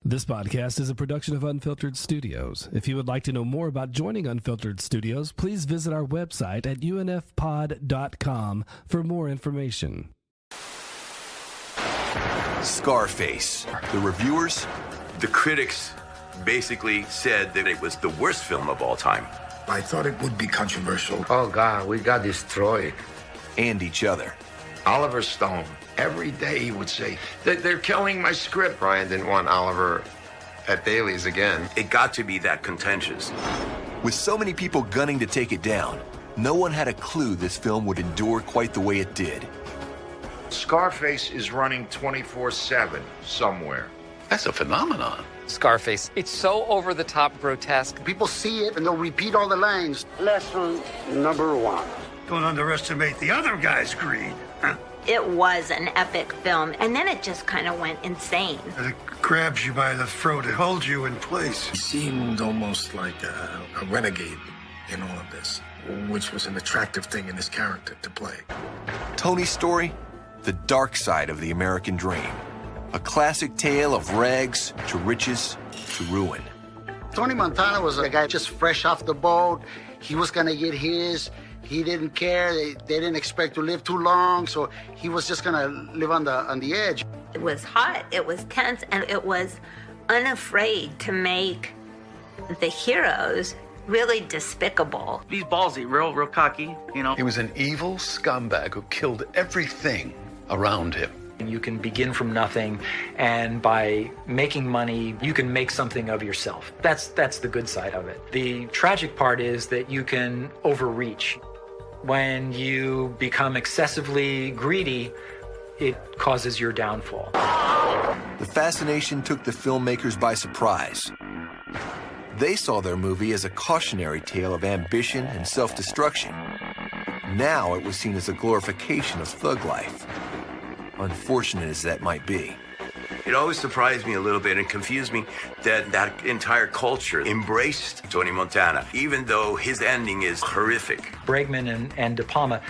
This podcast is a production of Unfiltered Studios. If you would like to know more about joining Unfiltered Studios, please visit our website at unfpod.com for more information. Scarface. The reviewers, the critics basically said that it was the worst film of all time. I thought it would be controversial. Oh, God, we got destroyed. and each other. Oliver Stone, every day he would say, they're killing my script. Brian didn't want Oliver at Bailey's again. It got to be that contentious. With so many people gunning to take it down, no one had a clue this film would endure quite the way it did. Scarface is running 24/7 somewhere. That's a phenomenon. Scarface. It's so over-the-top grotesque. People see it and they'll repeat all the lines. Lesson number one. Don't underestimate the other guy's greed. It was an epic film, and then it just kind of went insane. It grabs you by the throat. It holds you in place. He seemed almost like a renegade in all of this, which was an attractive thing in his character to play. Tony's story, the dark side of the American dream. A classic tale of rags to riches to ruin. Tony Montana was a guy just fresh off the boat. He was gonna get his. He didn't care. They didn't expect to live too long, so he was just gonna live on the edge. It was hot, it was tense, and it was unafraid to make the heroes really despicable. He's ballsy, real cocky, you know. He was an evil scumbag who killed everything around him. You can begin from nothing, and by making money, you can make something of yourself. That's the good side of it. The tragic part is that you can overreach. When you become excessively greedy, it causes your downfall. The fascination took the filmmakers by surprise. They saw their movie as a cautionary tale of ambition and self-destruction. Now it was seen as a glorification of thug life. Unfortunate as that might be. It always surprised me a little bit and confused me that that entire culture embraced Tony Montana, even though his ending is horrific. Bregman and De Palma,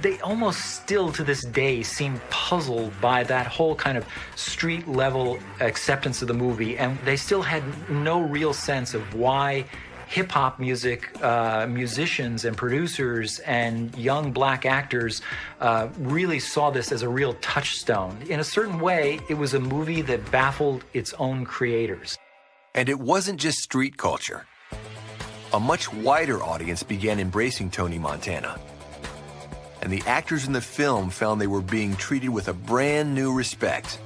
they almost still to this day seem puzzled by that whole kind of street level acceptance of the movie, and they still had no real sense of why hip-hop music, musicians and producers and young black actors really saw this as a real touchstone. In a certain way, it was a movie that baffled its own creators. And it wasn't just street culture. A much wider audience began embracing Tony Montana. And the actors in the film found they were being treated with a brand new respect.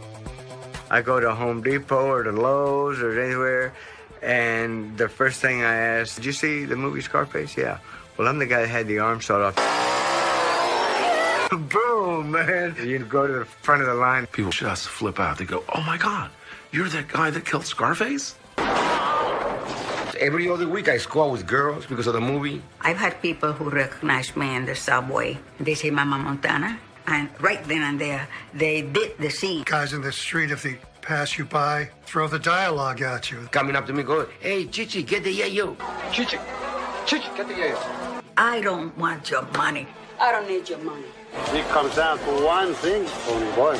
I go to Home Depot or to Lowe's or anywhere, and the first thing I asked, did you see the movie Scarface? Yeah. Well, I'm the guy that had the arm sawed off. Boom, man. You go to the front of the line. People just flip out. They go, oh my God, you're that guy that killed Scarface? Every other week I score with girls because of the movie. I've had people who recognize me in the subway. They say Mama Montana, and right then and there, they did the scene. Guys in the street, if they pass you by, throw the dialogue at you. Coming up to me going, hey, Chichi, get the yayo. Chichi, get the yayo. I don't want your money. I don't need your money. It comes down to one thing, Tony boy.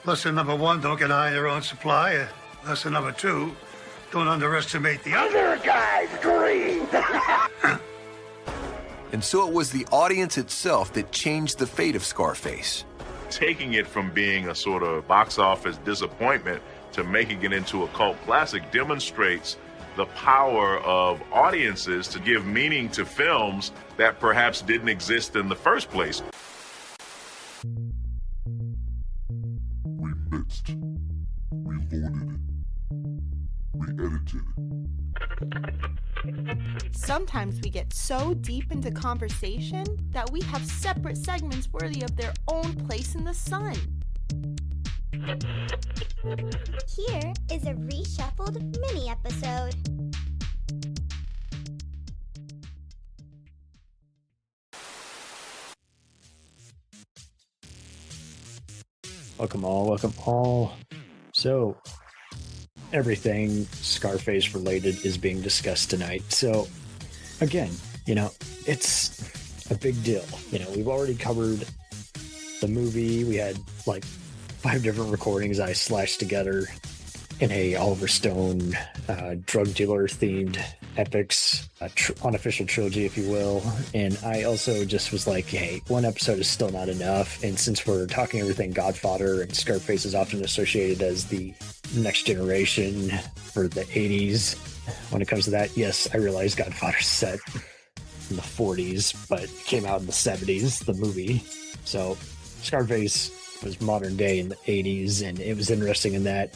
Lesson number one, don't get high on your own supply. Lesson number two, don't underestimate the other guy's greed. And so it was the audience itself that changed the fate of Scarface. Taking it from being a sort of box office disappointment to making it into a cult classic demonstrates the power of audiences to give meaning to films that perhaps didn't exist in the first place. We mixed, we loaded, we edited. Sometimes we get so deep into conversation that we have separate segments worthy of their own place in the sun. Here is a reshuffled mini episode. Welcome all. So, everything Scarface related is being discussed tonight. So, again, it's a big deal. We've already covered the movie. We had like 5 different recordings I slashed together. in a Oliver Stone drug dealer themed epics, unofficial trilogy, if you will. And I also just was like, hey, one episode is still not enough. And since we're talking everything Godfather, and Scarface is often associated as the next generation for the 80s, when it comes to that, yes, I realize Godfather's set in the 40s, but came out in the 70s, the movie. So Scarface was modern day in the 80s, and it was interesting in that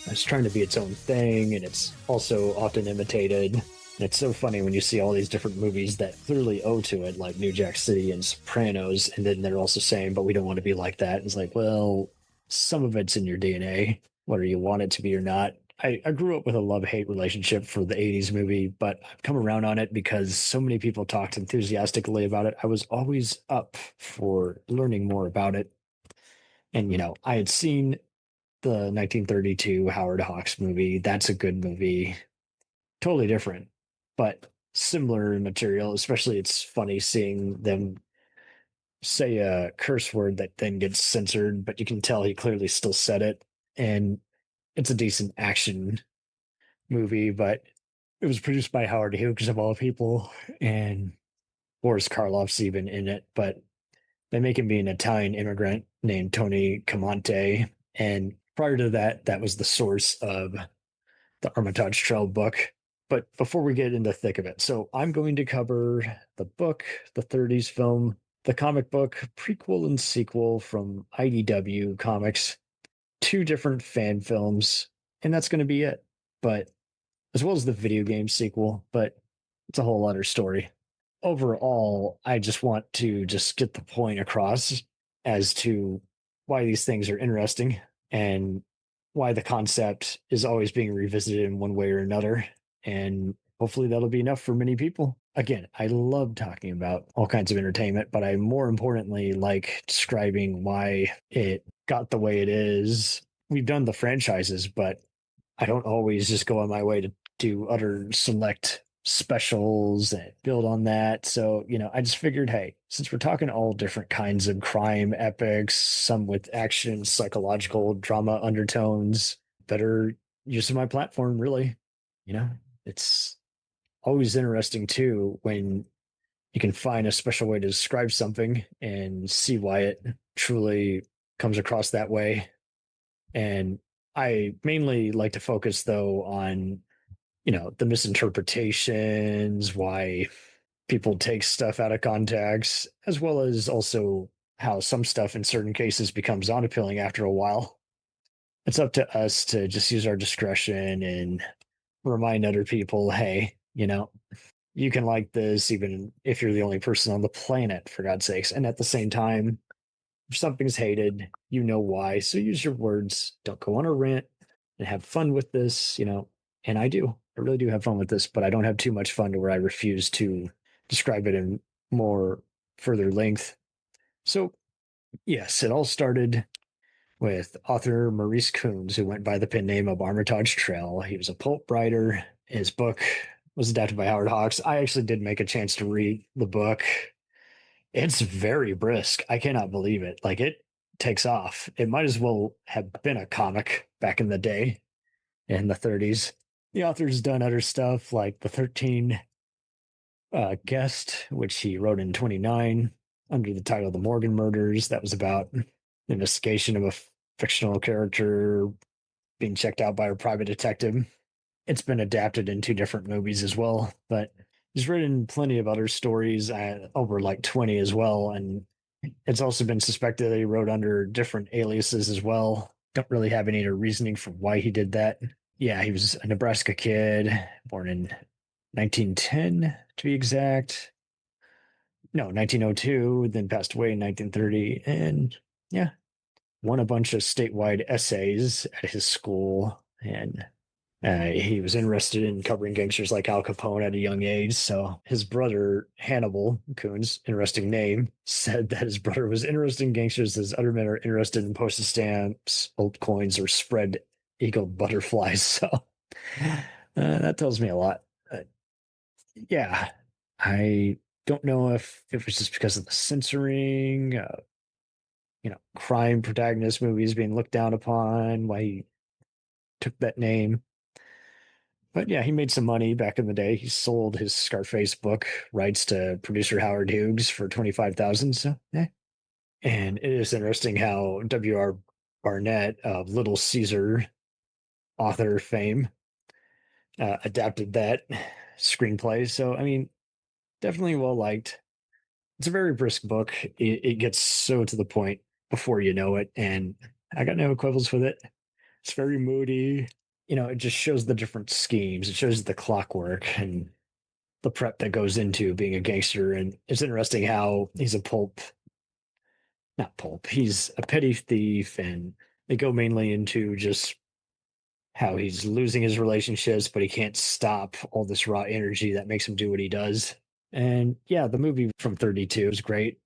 it's trying to be its own thing, and it's also often imitated. And it's so funny when you see all these different movies that clearly owe to it, like New Jack City and Sopranos, and then they're also saying, but we don't want to be like that. It's like, well, some of it's in your DNA, whether you want it to be or not. I grew up with a love-hate relationship for the 80s movie, but I've come around on it because so many people talked enthusiastically about it. I was always up for learning more about it. And, I had seen the 1932 Howard Hawks movie. That's a good movie. Totally different, but similar material. Especially, it's funny seeing them say a curse word that then gets censored, but you can tell he clearly still said it. And it's a decent action movie, but it was produced by Howard Hughes of all people, and Boris Karloff's even in it. But they make him be an Italian immigrant named Tony Camonte. And prior to that, that was the source of the Armitage Trail book. But before we get into the thick of it, so I'm going to cover the book, the 30s film, the comic book, prequel and sequel from IDW Comics, two different fan films, and that's going to be it. But as well as the video game sequel, but it's a whole other story. Overall, I just want to just get the point across as to why these things are interesting and why the concept is always being revisited in one way or another. And hopefully that'll be enough for many people. Again, I love talking about all kinds of entertainment, but I more importantly like describing why it got the way it is. We've done the franchises, but I don't always just go on my way to do other select specials and build on that. So, I just figured, hey, since we're talking all different kinds of crime epics, some with action, psychological drama undertones, better use of my platform, really. It's always interesting too when you can find a special way to describe something and see why it truly comes across that way. And I mainly like to focus though on, the misinterpretations, why people take stuff out of context, as well as also how some stuff in certain cases becomes unappealing after a while. It's up to us to just use our discretion and remind other people, hey, you can like this even if you're the only person on the planet, for God's sakes. And at the same time, if something's hated, you know why. So use your words. Don't go on a rant and have fun with this, And I do. I really do have fun with this, but I don't have too much fun to where I refuse to describe it in more further length. So, yes, it all started with author Maurice Coons, who went by the pen name of Armitage Trail. He was a pulp writer. His book was adapted by Howard Hawks. I actually did make a chance to read the book. It's very brisk. I cannot believe it. Like, it takes off. It might as well have been a comic back in the day in the 30s. The author's done other stuff like The 13 Guest, which he wrote in 29 under the title The Morgan Murders. That was about the investigation of a fictional character being checked out by a private detective. It's been adapted in two different movies as well, but he's written plenty of other stories, over like 20 as well. And it's also been suspected that he wrote under different aliases as well. Don't really have any reasoning for why he did that. Yeah, he was a Nebraska kid, born in 1910 to be exact. No, 1902, then passed away in 1930. And yeah, won a bunch of statewide essays at his school. And he was interested in covering gangsters like Al Capone at a young age. So his brother, Hannibal Coons, interesting name, said that his brother was interested in gangsters as other men are interested in postage stamps, old coins, or spread eagle butterflies. So that tells me a lot. Yeah, I don't know if it was just because of the censoring, crime protagonist movies being looked down upon, why he took that name. But yeah, he made some money back in the day. He sold his Scarface book rights to producer Howard Hughes for 25,000. So, And it is interesting how W.R. Barnett of Little Caesar author fame adapted that screenplay. So, I mean, definitely well liked. It's a very brisk book. It gets so to the point before you know it, and I got no quibbles with it. It's very moody. It just shows the different schemes. It shows the clockwork and the prep that goes into being a gangster. And it's interesting how he's he's a petty thief, and they go mainly into just how he's losing his relationships, but he can't stop all this raw energy that makes him do what he does. And yeah, the movie from 32 is great.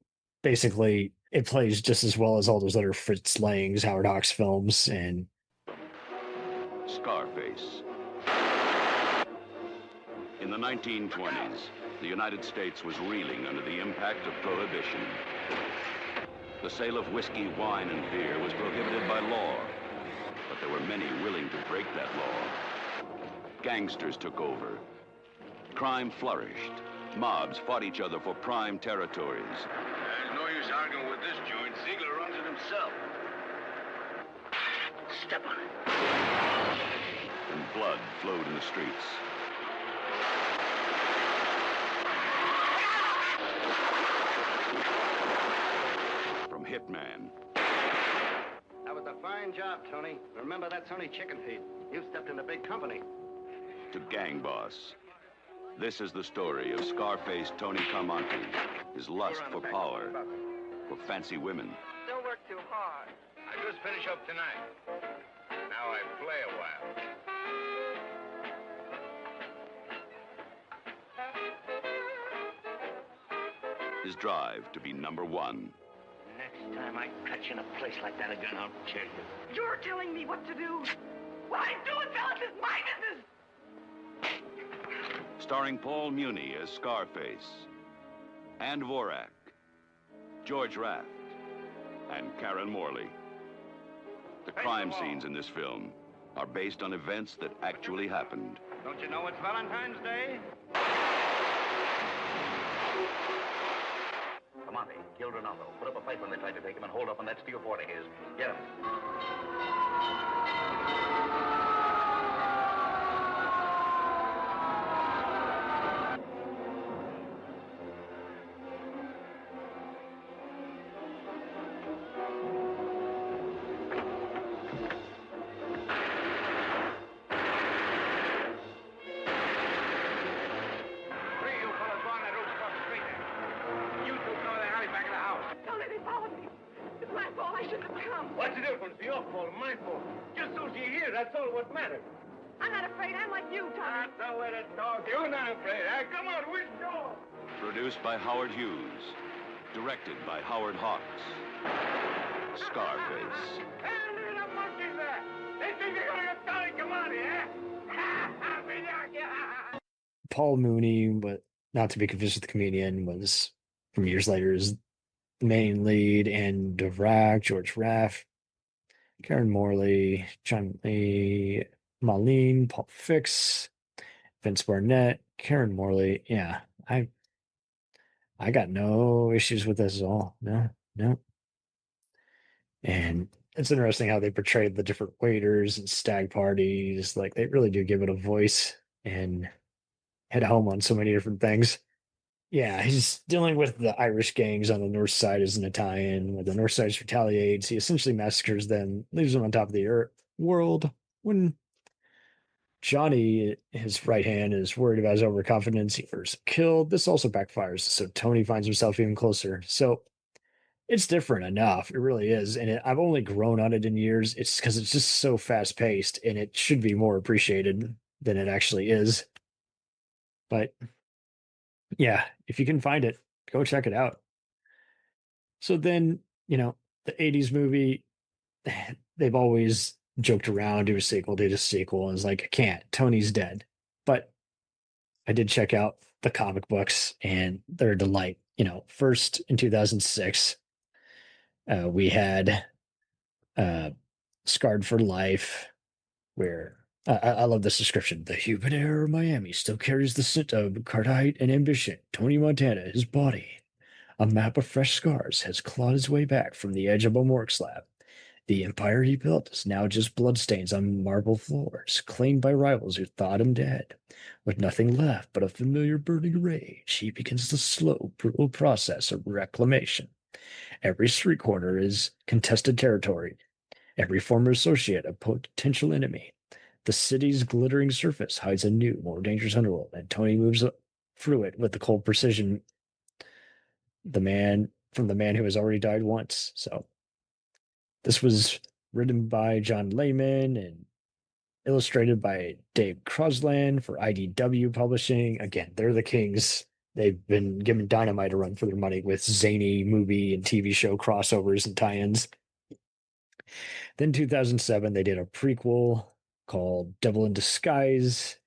Basically, it plays just as well as all those other Fritz Lang's, Howard Hawks films. And Scarface. In the 1920s, the United States was reeling under the impact of prohibition. The sale of whiskey, wine, and beer was prohibited by law, but there were many willing to break that law. Gangsters took over. Crime flourished. Mobs fought each other for prime territories. There's no use arguing with this joint. Ziegler runs it himself. Step on it. And blood flowed in the streets. From Hitman. That was a fine job, Tony. Remember, that's only chicken feed. You stepped into big company. To gang boss. This is the story of Scarface Tony Carmonte, his lust for power, for fancy women. Don't work too hard. I just finish up tonight. Now I play a while. His drive to be number one. Next time I catch you in a place like that again, I'll kill you. You're telling me what to do. What I do and fellas is my business. Starring Paul Muni as Scarface, and Vorak, George Raft, and Karen Morley. The crime scenes in this film are based on events that actually happened. Don't you know it's Valentine's Day? Monte killed Ronaldo. Put up a fight when they tried to take him and hold up on that steel board of his. Get him. What's the difference? Your fault, my fault. Just so she's here, that's all what matters. I'm not afraid. I'm like you, Tommy. That's the way to talk. You're not afraid, huh? Come on, which door? Produced by Howard Hughes. Directed by Howard Hawks. Scarface. Hey, look at the monkeys there. They think they're gonna get Tony Camani, eh? Paul Mooney, but not to be confused with the comedian, was from years later is the main lead, and Dvorak, George Raff, Karen Morley, John Lee, Marlene, Paul Fix, Vince Barnett, Karen Morley. Yeah, I got no issues with this at all. No. And it's interesting how they portrayed the different waiters and stag parties. Like, they really do give it a voice and hit home on so many different things. Yeah, he's dealing with the Irish gangs on the north side as an Italian. When the north side retaliates, he essentially massacres them, leaves them on top of the world. When Johnny, his right hand, is worried about his overconfidence, he first killed. This also backfires, so Tony finds himself even closer. So it's different enough. It really is. And I've only grown on it in years. It's because it's just so fast paced, and it should be more appreciated than it actually is. But yeah, if you can find it, go check it out. So then, the 80s movie, they've always joked around, do a sequel. And it's like, I can't. Tony's dead. But I did check out the comic books, and they're a delight. First in 2006, we had Scarred for Life, where I love this description. The humid air of Miami still carries the scent of cardite and ambition. Tony Montana, his body, a map of fresh scars, has clawed his way back from the edge of a morgue slab. The empire he built is now just bloodstains on marble floors, claimed by rivals who thought him dead. With nothing left but a familiar burning rage, he begins the slow, brutal process of reclamation. Every street corner is contested territory, every former associate a potential enemy. The city's glittering surface hides a new, more dangerous underworld, and Tony moves through it with the cold precision the man who has already died once. So this was written by John Layman and illustrated by Dave Crosland for IDW Publishing. Again, they're the kings. They've been given dynamite to run for their money with zany movie and TV show crossovers and tie-ins. Then 2007, they did a prequel called Devil in Disguise.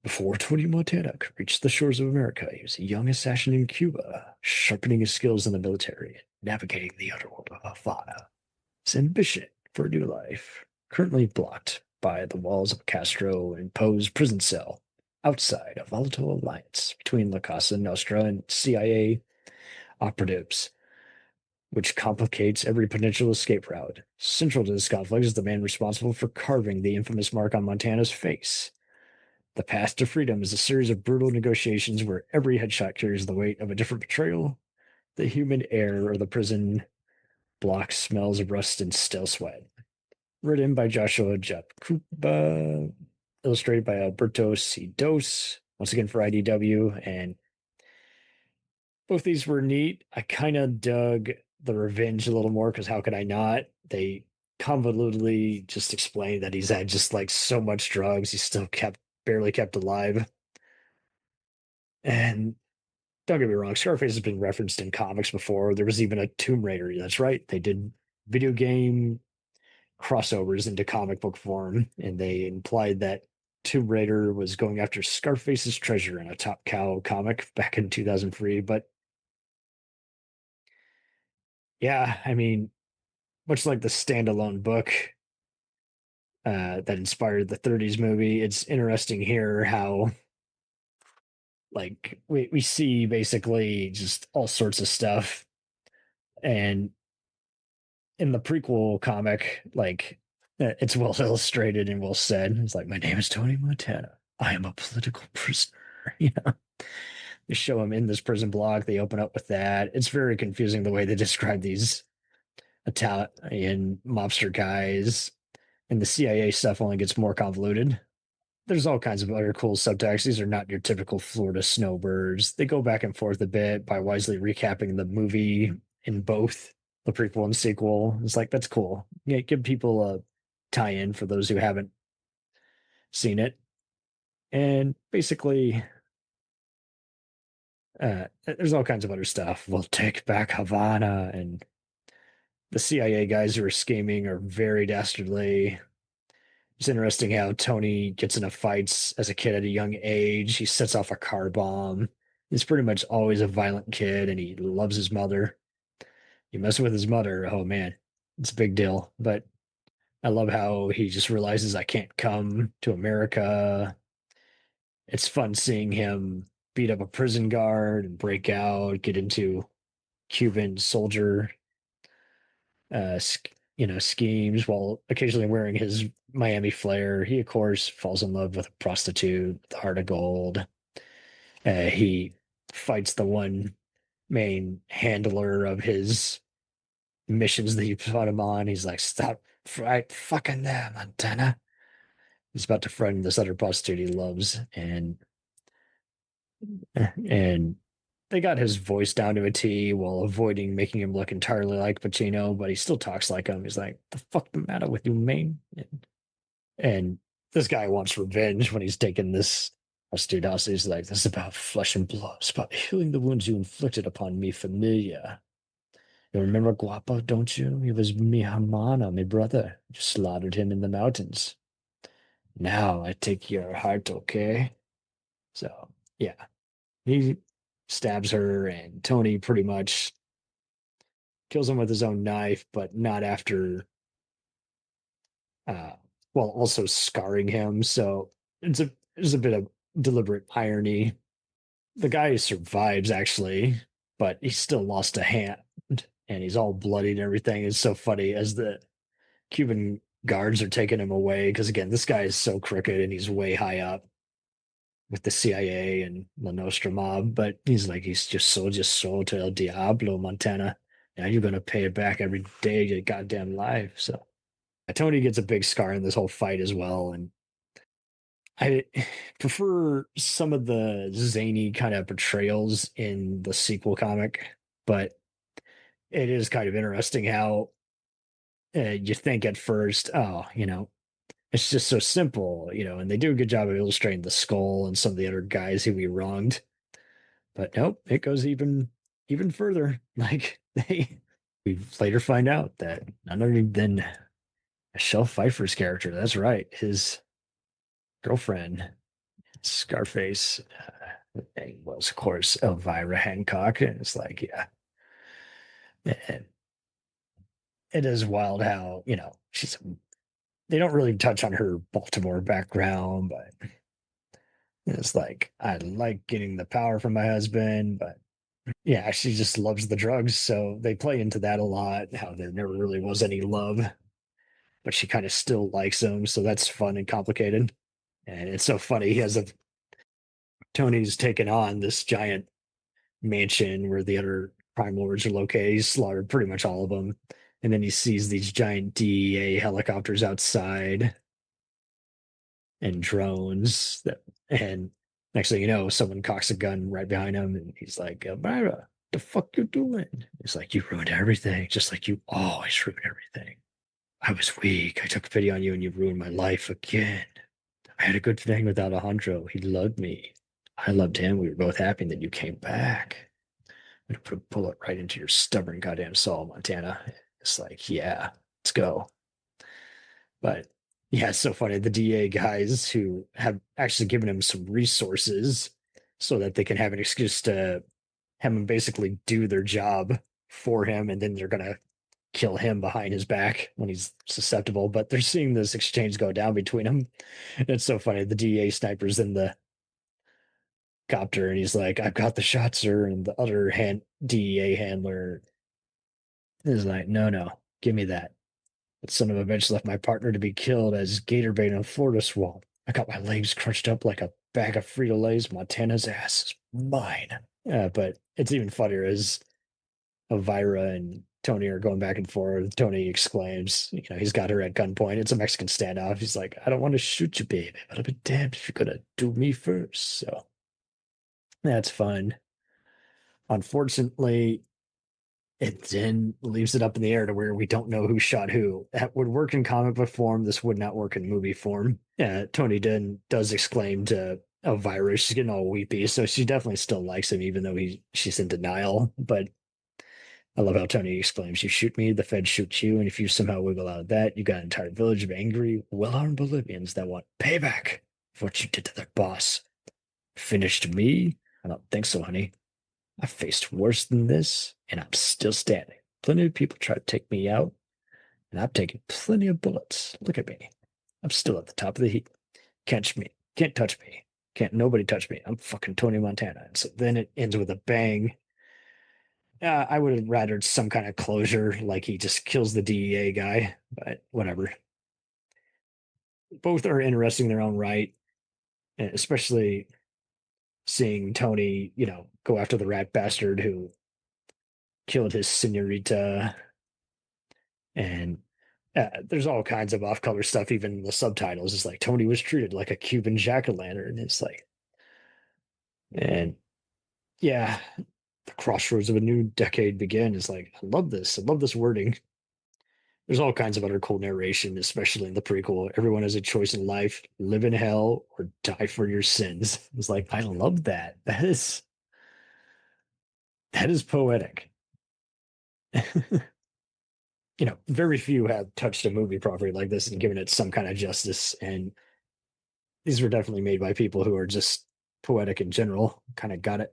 Before Tony Montana could reach the shores of America, he was a young assassin in Cuba, sharpening his skills in the military and navigating the underworld of Havana. His ambition for a new life, currently blocked by the walls of a Castro-imposed prison cell outside a volatile alliance between La Casa Nostra and CIA operatives, which complicates every potential escape route. Central to this conflict is the man responsible for carving the infamous mark on Montana's face. The path to freedom is a series of brutal negotiations where every headshot carries the weight of a different betrayal. The humid air of the prison block smells of rust and stale sweat. Written by Joshua Jakuba, illustrated by Alberto C. Dos, once again for IDW, and both these were neat. I kind of dug the revenge a little more because how could I not? They convolutedly just explained that he's had just like so much drugs, he's still barely kept alive. And don't get me wrong, Scarface has been referenced in comics before. There was even a Tomb Raider. That's right. They did video game crossovers into comic book form, and they implied that Tomb Raider was going after Scarface's treasure in a Top Cow comic back in 2003. But yeah, I mean, much like the standalone book that inspired the 30s movie, it's interesting here how like we see basically just all sorts of stuff. And in the prequel comic, like it's well illustrated and well said. It's like, my name is Tony Montana. I am a political prisoner. You know, they show him in this prison block. They open up with that. It's very confusing the way they describe these Italian mobster guys, and the CIA stuff only gets more convoluted. There's all kinds of other cool subtext. These are not your typical Florida snowbirds. They go back and forth a bit by wisely recapping the movie in both the prequel and sequel. It's like, that's cool. Yeah, give people a tie-in for those who haven't seen it. And basically, there's all kinds of other stuff. We'll take back Havana, and the CIA guys who are scheming are very dastardly. It's interesting how Tony gets into fights as a kid at a young age. He sets off a car bomb. He's pretty much always a violent kid, and he loves his mother. You mess with his mother, oh man, it's a big deal. But I love how he just realizes, I can't come to America. It's fun seeing him beat up a prison guard and break out, get into Cuban soldier schemes while occasionally wearing his Miami flair. He, of course, falls in love with a prostitute, the heart of gold. He fights the one main handler of his missions that you put him on. He's like, stop fucking there, Montana. He's about to frighten this other prostitute he loves, and they got his voice down to a T while avoiding making him look entirely like Pacino, but he still talks like him. He's like, the fuck the matter with you, man? And this guy wants revenge when he's taking this prostitute hostage. He's like, this is about flesh and blood. It's about healing the wounds you inflicted upon me, familia. You remember Guapo, don't you? He was mi hermano, my brother. You slaughtered him in the mountains. Now I take your heart, okay? So, yeah. He stabs her, and Tony pretty much kills him with his own knife, but not after while also scarring him. So there's a bit of deliberate irony. The guy survives actually, but he still lost a hand and he's all bloody and everything. It's so funny as the Cuban guards are taking him away because again, this guy is so crooked and he's way high up with the CIA and La Nostra mob, but he's like, he's just sold to El Diablo, Montana. Now you're gonna pay it back every day of your goddamn life. So Tony gets a big scar in this whole fight as well, and I prefer some of the zany kind of portrayals in the sequel comic, but it is kind of interesting how you think at first, oh, it's just so simple, and they do a good job of illustrating the skull and some of the other guys who we wronged. But nope, it goes even further. Like we later find out that none other than Michelle Pfeiffer's character, that's right, his girlfriend, Scarface, was of course Elvira Hancock, and it's like, yeah, and it is wild how she's. They don't really touch on her Baltimore background, but it's like I like getting the power from my husband, but yeah, she just loves the drugs, so they play into that a lot. How there never really was any love, but she kind of still likes him, so that's fun and complicated. And it's so funny. He has a Tony's taken on this giant mansion where the other crime lords are located. He's slaughtered pretty much all of them. And then he sees these giant DEA helicopters outside and drones. And next thing you know, someone cocks a gun right behind him. And he's like, Elvira, the fuck you doing? He's like, you ruined everything, just like you always ruin everything. I was weak. I took pity on you and you ruined my life again. I had a good thing with Alejandro. He loved me. I loved him. We were both happy that you came back. I'm gonna put a bullet right into your stubborn goddamn soul, Montana. It's like, yeah, let's go. But yeah, it's so funny. The DA guys who have actually given him some resources so that they can have an excuse to have him basically do their job for him, and then they're gonna kill him behind his back when he's susceptible. But they're seeing this exchange go down between them. It's so funny. The DA sniper's in the copter and he's like, I've got the shot, sir. And the other DEA handler is like, no, give me that. That son of a bitch left my partner to be killed as gator bait in a Florida swamp. I got my legs crunched up like a bag of Frito-Lays. Montana's ass is mine. But it's even funnier as Elvira and Tony are going back and forth. Tony exclaims, he's got her at gunpoint. It's a Mexican standoff. He's like, I don't want to shoot you, baby, but I'll be damned if you're going to do me first. So that's fun. Unfortunately, it then leaves it up in the air to where we don't know who shot who. That would work in comic book form. This would not work in movie form. Tony does exclaim to Elvira. She's getting all weepy, so she definitely still likes him, even though she's in denial. But I love how Tony exclaims, you shoot me, the feds shoot you, and if you somehow wiggle out of that, you got an entire village of angry, well-armed Bolivians that want payback for what you did to their boss. Finished me? I don't think so, honey. I faced worse than this, and I'm still standing. Plenty of people try to take me out, and I've taken plenty of bullets. Look at me. I'm still at the top of the heap. Can't touch me. Can't nobody touch me. I'm fucking Tony Montana. And so then it ends with a bang. I would have rather some kind of closure, like he just kills the DEA guy, but whatever. Both are interesting in their own right, especially seeing Tony, go after the rat bastard who killed his senorita. And there's all kinds of off-color stuff, even in the subtitles. It's like Tony was treated like a Cuban jack-o'-lantern. It's like, and yeah, the crossroads of a new decade begin. Is like, I love this. I love this wording. There's all kinds of other cool narration, especially in the prequel. Everyone has a choice in life: live in hell or die for your sins. It's like, I love that. That is poetic. Very few have touched a movie properly like this and given it some kind of justice. And these were definitely made by people who are just poetic in general. Kind of got it.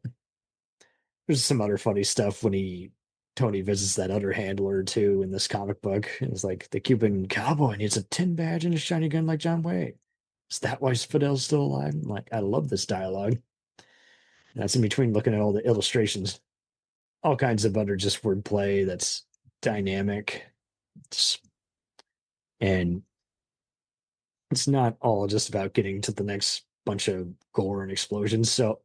There's some other funny stuff when he Tony visits that other handler too in this comic book. It's like the Cuban cowboy needs a tin badge and a shiny gun like John Wayne. Is that why Fidel's still alive? I'm like, I love this dialogue. And that's in between looking at all the illustrations. All kinds of other just wordplay that's dynamic. And it's not all just about getting to the next bunch of gore and explosions. So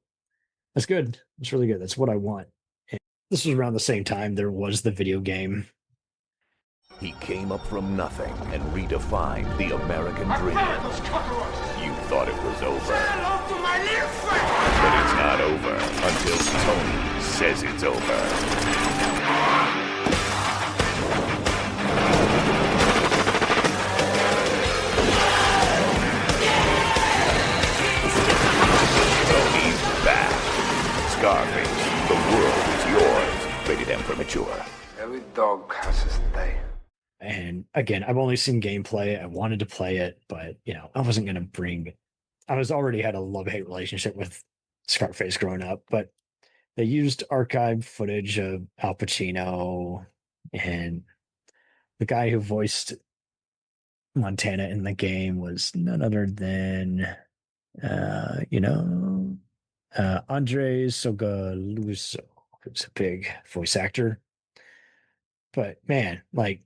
that's good. It's really good. That's what I want. And this was around the same time there was the video game. He came up from nothing and redefined the American dream. You thought it was over. But it's not over until Tony says it's over. Tony's back. Scarface, the world is yours. Rated M for mature. Every dog has his day. And again, I've only seen gameplay. I wanted to play it, but I wasn't going to bring. I was already had a love-hate relationship with Scarface growing up, but they used archived footage of Al Pacino, and the guy who voiced Montana in the game was none other than Andre Sogaluso, who's a big voice actor. But man, like,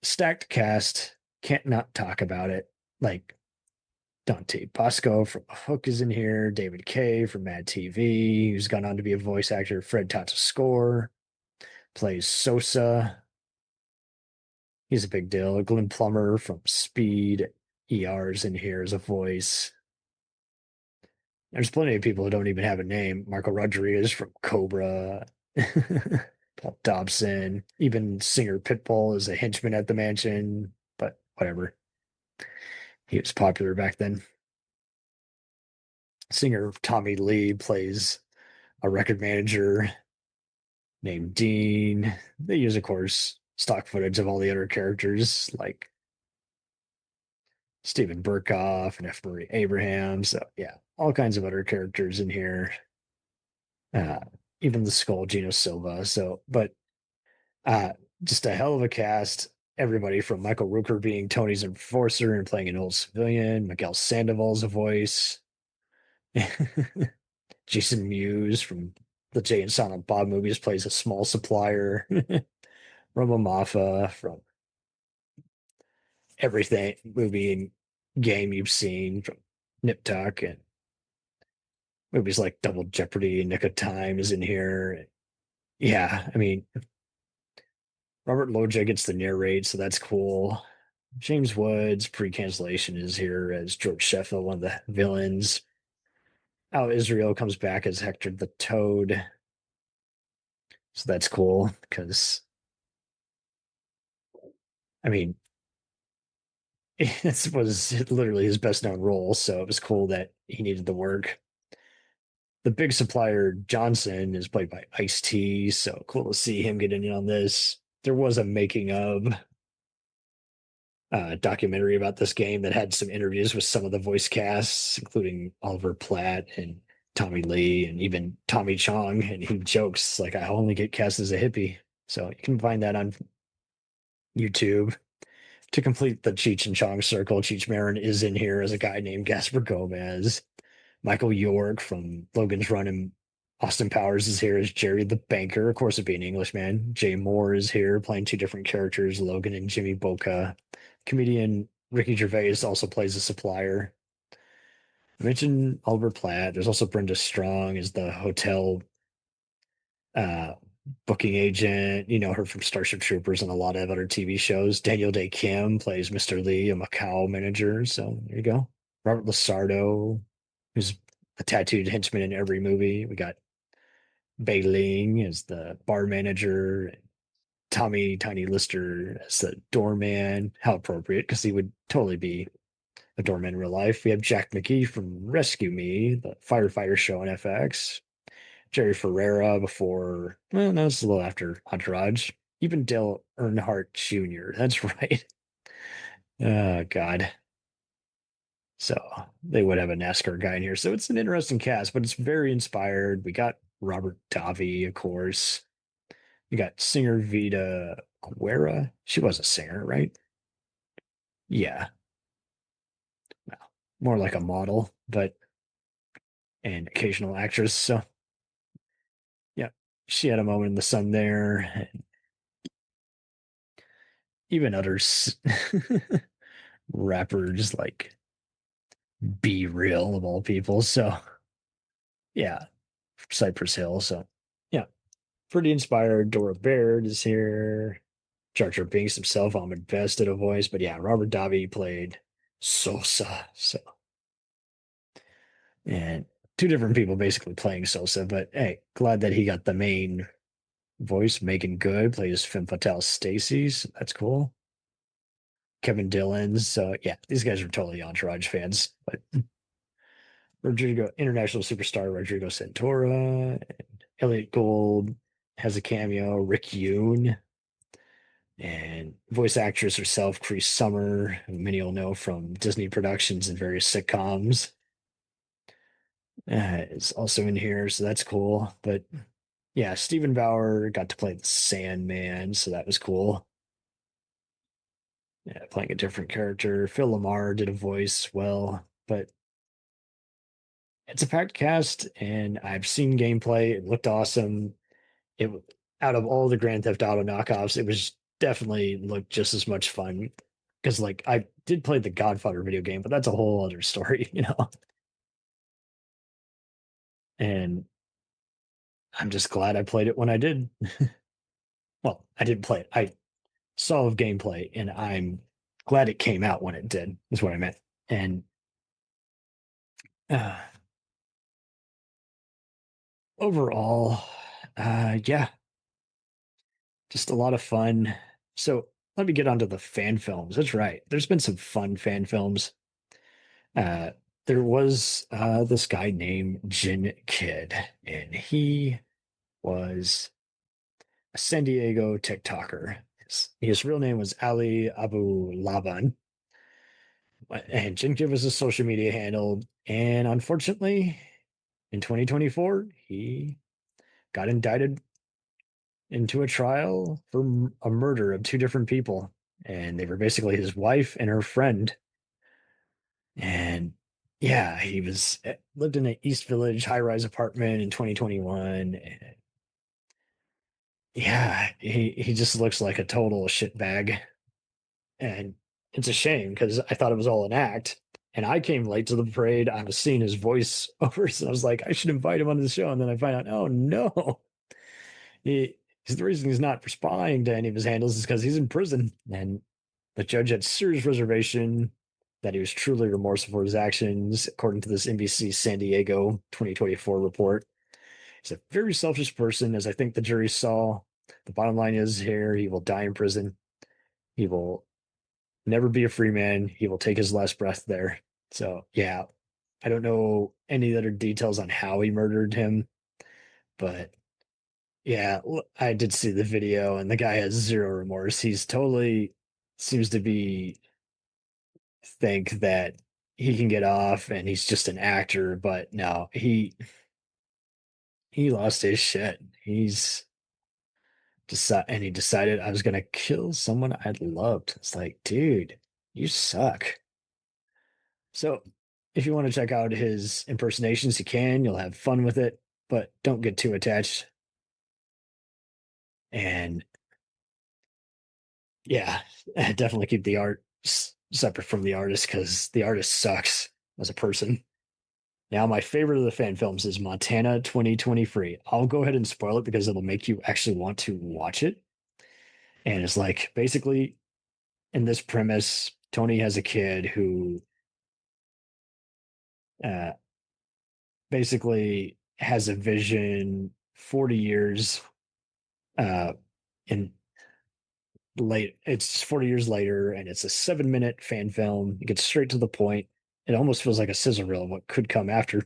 stacked cast, can't not talk about it. Like, Dante Bosco from Hook is in here, David Kay from Mad TV, who's gone on to be a voice actor. Fred Tatascore plays Sosa. He's a big deal. Glenn Plummer from Speed, ER's in here as a voice. There's plenty of people who don't even have a name. Marco Rodriguez from Cobra. Paul Dobson. Even singer Pitbull is a henchman at the mansion, but whatever. He was popular back then. Singer Tommy Lee plays a record manager named Dean. They use, of course, stock footage of all the other characters like Stephen Burkoff and F. Murray Abraham. So yeah, all kinds of other characters in here. Even the Skull, Gino Silva. So, but just a hell of a cast. Everybody from Michael Rooker being Tony's enforcer and playing an old civilian. Miguel Sandoval's a voice. Jason Mewes from the Jay and Silent Bob movies plays a small supplier. Romo Maffa from everything movie and game you've seen from Nip Tuck, and movies like Double Jeopardy and Nick of Time is in here. Yeah, I mean, Robert Loggia gets to narrate, so that's cool. James Woods, pre-cancellation, is here as George Sheffield, one of the villains. Al Israel comes back as Hector the Toad. So that's cool, because, I mean, this was literally his best known role, so it was cool that he needed the work. The big supplier, Johnson, is played by Ice-T, so cool to see him get in on this. There was a making of documentary about this game that had some interviews with some of the voice casts, including Oliver Platt and Tommy Lee and even Tommy Chong, and he jokes like, I only get cast as a hippie. So you can find that on YouTube. To complete the Cheech and Chong circle, Cheech Marin is in here as a guy named Gaspar Gomez. Michael York from Logan's Run and Austin Powers is here as Jerry the banker, of course, it being an Englishman. Jay Moore is here playing two different characters, Logan and Jimmy Boca. Comedian Ricky Gervais also plays a supplier. I mentioned Oliver Platt. There's also Brenda Strong as the hotel booking agent. You know her from Starship Troopers and a lot of other TV shows. Daniel Day Kim plays Mr. Lee, a Macau manager. So there you go. Robert Lasardo, who's a tattooed henchman in every movie. We got Bei Ling as the bar manager. Tommy Tiny Lister as the doorman. How appropriate, because he would totally be a doorman in real life. We have Jack McGee from Rescue Me, the firefighter show on FX. Jerry Ferrera before, well, no, it's a little after Entourage. Even Dale Earnhardt Jr. That's right. Oh, God. So they would have a NASCAR guy in here. So it's an interesting cast, but it's very inspired. We got Robert Davi, of course. You got singer Vita Guerra. She was a singer, right? Yeah. Well, more like a model, but and occasional actress. So yeah, she had a moment in the sun there. Even others rappers like Be Real of all people. So yeah, Cypress Hill. So yeah, pretty inspired. Dora Baird is here. Jar Jar Binks himself, Ahmed Best did a voice, but yeah, Robert Davi played Sosa. So and two different people basically playing Sosa, but hey, glad that he got the main voice. Megan Good plays Femme Fatale Stacy. So that's cool. Kevin Dillon. So yeah, these guys are totally Entourage fans. But Rodrigo, international superstar Rodrigo Santoro, and Elliot Gould has a cameo. Rick Yoon, and voice actress herself, Cree Summer, who many will know from Disney productions and various sitcoms, is also in here. So that's cool. But yeah, Stephen Bauer got to play the Sandman, so that was cool. Yeah, playing a different character. Phil Lamar did a voice well, but it's a packed cast, and I've seen gameplay. It looked awesome. It out of all the Grand Theft Auto knockoffs, it was definitely looked just as much fun. Because like I did play the Godfather video game, but that's a whole other story, you know. And I'm just glad I played it when I did. Well, I didn't play it. I saw of gameplay, and I'm glad it came out when it did. Is what I meant. And uh, overall, yeah, just a lot of fun. So let me get onto the fan films. That's right. There's been some fun fan films. Uh, there was this guy named Jin Kid, and he was a San Diego TikToker. His real name was Ali Abu Laban, and Jin Kid was his social media handle. And unfortunately, in 2024, he got indicted into a trial for a murder of two different people, and they were basically his wife and her friend. And yeah, he was lived in an East Village high-rise apartment in 2021. And yeah, he just looks like a total shitbag, and it's a shame because I thought it was all an act. And I came late to the parade. I was seeing his voice over, so I was like, I should invite him onto the show. And then I find out, oh no, the reason he's not responding to any of his handles is because he's in prison. And the judge had serious reservation that he was truly remorseful for his actions, according to this NBC San Diego 2024 report. He's a very selfish person, as I think the jury saw. The bottom line is here, he will die in prison. He will never be a free man. He will take his last breath there. So, yeah, I don't know any other details on how he murdered him, but yeah, I did see the video, and the guy has zero remorse. He's totally seems to be think that he can get off and he's just an actor, but no, he lost his shit. He decided I was gonna kill someone I'd loved. It's like, dude, you suck. So if you want to check out his impersonations, you can. You'll have fun with it, but don't get too attached. And yeah, definitely keep the art separate from the artist because the artist sucks as a person. Now, my favorite of the fan films is Montana 2023. I'll go ahead and spoil it because it'll make you actually want to watch it. And it's like basically in this premise, Tony has a kid who uh, basically has a vision 40 years uh, in it's 40 years later, and it's a 7-minute fan film. It gets straight to the point. It almost feels like a scissor reel of what could come after.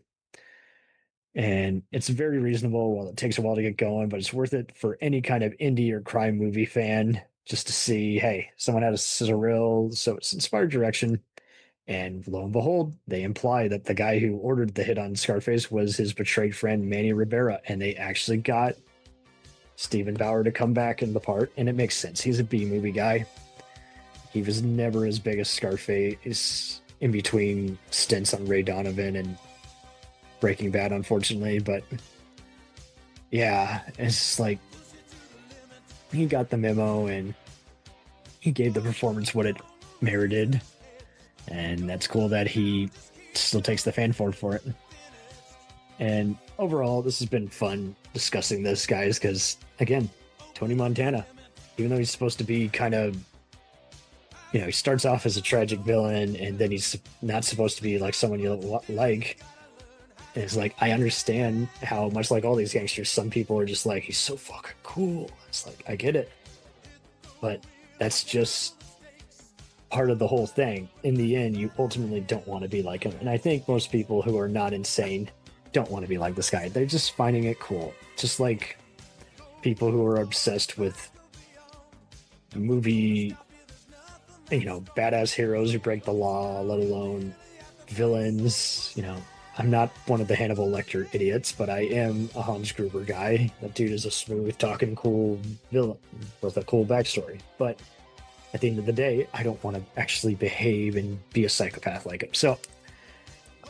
And it's very reasonable. Well, it takes a while to get going, but it's worth it for any kind of indie or crime movie fan just to see, hey, someone had a scissor reel, so it's inspired direction. And lo and behold, they imply that the guy who ordered the hit on Scarface was his betrayed friend Manny Rivera, and they actually got Stephen Bauer to come back in the part, and it makes sense. He's a B-movie guy. He was never as big as Scarface in between stints on Ray Donovan and Breaking Bad, unfortunately. But yeah, it's like he got the memo and he gave the performance what it merited. And that's cool that he still takes the fanfare for it. And overall, this has been fun discussing this, guys, because, again, Tony Montana, even though he's supposed to be kind of, you know, he starts off as a tragic villain, and then he's not supposed to be like someone you like. And it's like, I understand how, much like all these gangsters, some people are just like, he's so fucking cool. It's like, I get it. But that's just part of the whole thing. In the end, you ultimately don't want to be like him. And I think most people who are not insane don't want to be like this guy. They're just finding it cool. Just like people who are obsessed with movie, you know, badass heroes who break the law, let alone villains. You know, I'm not one of the Hannibal Lecter idiots, but I am a Hans Gruber guy. That dude is a smooth talking cool villain with a cool backstory. But at the end of the day, I don't want to actually behave and be a psychopath like him. So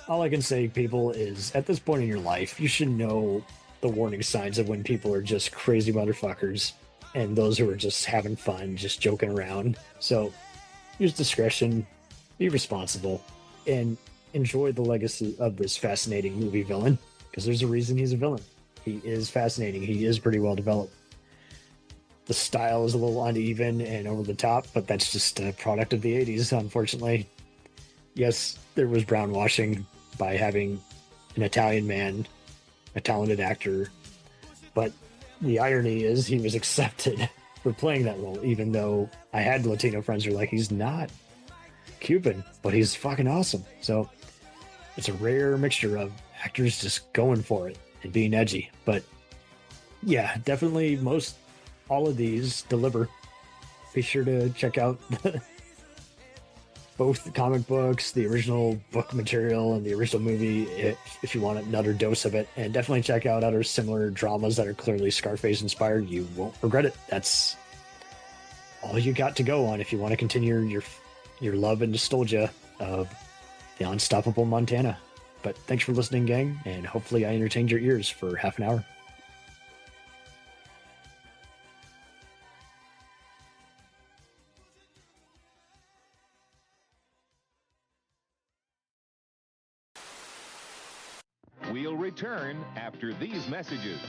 all I can say, people, is at this point in your life, you should know the warning signs of when people are just crazy motherfuckers and those who are just having fun, just joking around. So use discretion, be responsible, and enjoy the legacy of this fascinating movie villain, because there's a reason he's a villain. He is fascinating. He is pretty well developed. The style is a little uneven and over the top, but that's just a product of the 80s, unfortunately. Yes, there was brownwashing by having an Italian man, a talented actor, but the irony is he was accepted for playing that role, even though I had Latino friends who were like, he's not Cuban, but he's fucking awesome. So it's a rare mixture of actors just going for it and being edgy. But yeah, definitely all of these deliver. Be sure to check out both the comic books, the original book material, and the original movie if you want another dose of it. And definitely check out other similar dramas that are clearly Scarface inspired. You won't regret it. That's all you got to go on if you want to continue your love and nostalgia of the unstoppable Montana. But thanks for listening, gang, and hopefully I entertained your ears for half an hour. We'll return after these messages.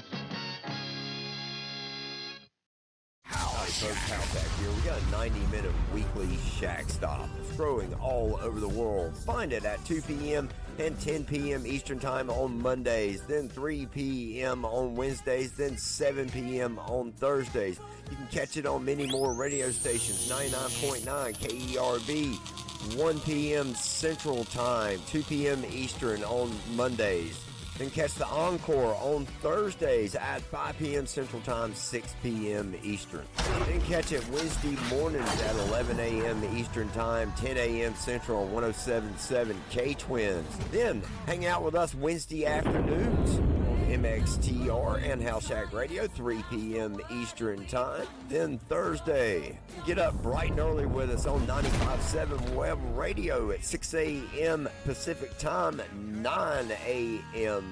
Howdy folks, Hal back here. We got a 90-minute weekly Shack Stop. It's growing all over the world. Find it at 2 p.m. and 10 p.m. Eastern Time on Mondays, then 3 p.m. on Wednesdays, then 7 p.m. on Thursdays. You can catch it on many more radio stations, 99.9 KERB, 1 p.m. Central Time, 2 p.m. Eastern on Mondays. Then catch the encore on Thursdays at 5 p.m. Central Time, 6 p.m. Eastern. Then catch it Wednesday mornings at 11 a.m. Eastern Time, 10 a.m. Central on 107.7 K-Twins. Then hang out with us Wednesday afternoons on MXTR and House Shack Radio, 3 p.m. Eastern Time. Then Thursday, get up bright and early with us on 95.7 Web Radio at 6 a.m. Pacific Time, 9 a.m.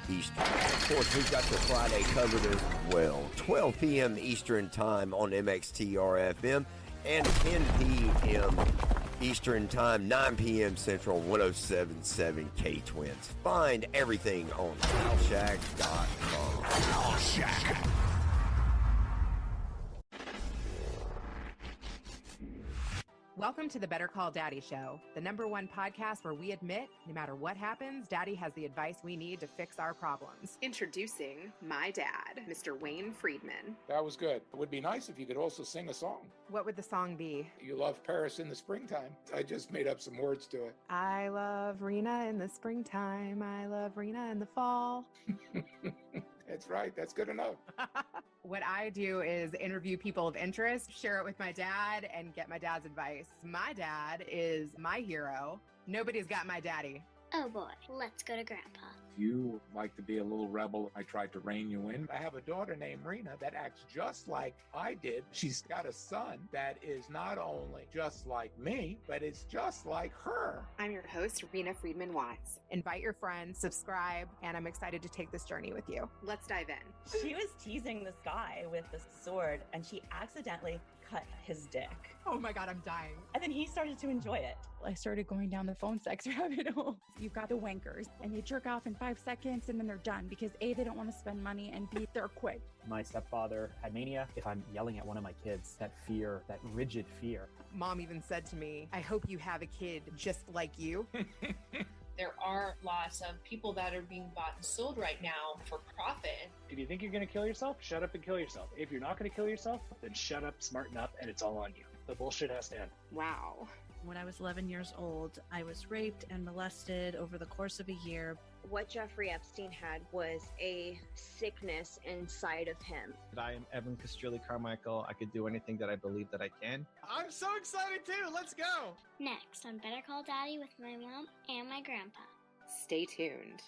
Eastern. Of course, we've got your Friday covered as well. 12 p.m. Eastern Time on MXTR FM and 10 p.m. Eastern Time, 9 p.m. Central, 107.7 K-Twins. Find everything on HowShack.com. HowShack. Welcome to the Better Call Daddy Show, the #1 podcast where we admit, no matter what happens, Daddy has the advice we need to fix our problems. Introducing my dad, Mr. Wayne Friedman. That was good. It would be nice if you could also sing a song. What would the song be? You love Paris in the springtime. I just made up some words to it. I love Rena in the springtime. I love Rena in the fall. That's right. That's good enough. What I do is interview people of interest, share it with my dad, and get my dad's advice. My dad is my hero. Nobody's got my daddy. Oh boy, let's go to Grandpa. You like to be a little rebel. I tried to rein you in. I have a daughter named Rena that acts just like I did. She's got a son that is not only just like me, but it's just like her. I'm your host, Rena Friedman Watts. Invite your friends, subscribe, and I'm excited to take this journey with you. Let's dive in. She was teasing this guy with this sword, and she accidentally cut his dick. Oh my God, I'm dying. And then he started to enjoy it. I started going down the phone sex rabbit hole. You've got the wankers, and they jerk off in 5 seconds, and then they're done because A, they don't want to spend money, and B, they're quick. My stepfather had mania. If I'm yelling at one of my kids, that fear, that rigid fear. Mom even said to me, I hope you have a kid just like you. There are lots of people that are being bought and sold right now for profit. If you think you're going to kill yourself, shut up and kill yourself. If you're not going to kill yourself, then shut up, smarten up, and it's all on you. The bullshit has to end. Wow. When I was 11 years old, I was raped and molested over the course of a year. What Jeffrey Epstein had was a sickness inside of him. I am Evan Castrilli Carmichael. I could do anything that I believe that I can. I'm so excited too. Let's go. Next on Better Call Daddy with my mom and my grandpa. Stay tuned.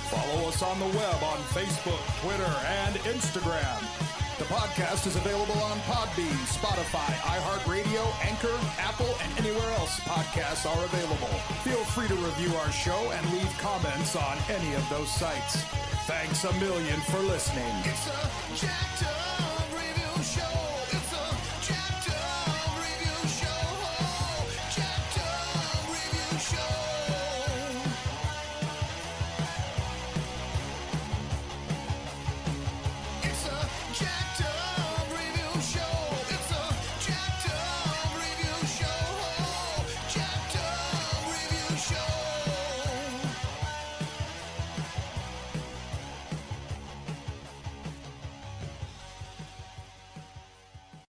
Follow us on the web on Facebook, Twitter, and Instagram. The podcast is available on Podbean, Spotify, iHeartRadio, Anchor, Apple, and anywhere else podcasts are available. Feel free to review our show and leave comments on any of those sites. Thanks a million for listening. It's a jacked up